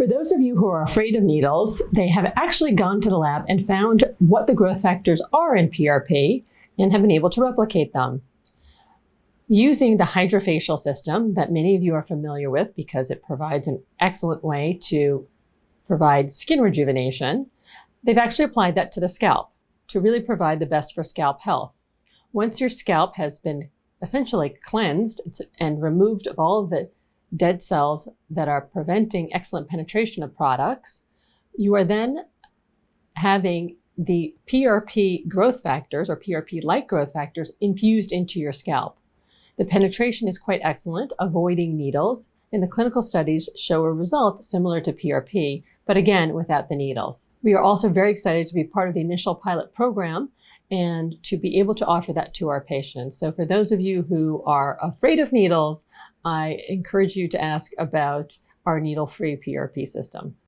For those of you who are afraid of needles, they have actually gone to the lab and found what the growth factors are in PRP and have been able to replicate them. Using the hydrafacial system that many of you are familiar with because it provides an excellent way to provide skin rejuvenation, they've actually applied that to the scalp to really provide the best for scalp health. Once your scalp has been essentially cleansed and removed of all of the dead cells that are preventing excellent penetration of products, you are then having the PRP growth factors or PRP-like growth factors infused into your scalp. The penetration is quite excellent, avoiding needles, and the clinical studies show a result similar to PRP, but again, without the needles. We are also very excited to be part of the initial pilot program and to be able to offer that to our patients. So for those of you who are afraid of needles, I encourage you to ask about our needle-free PRP system.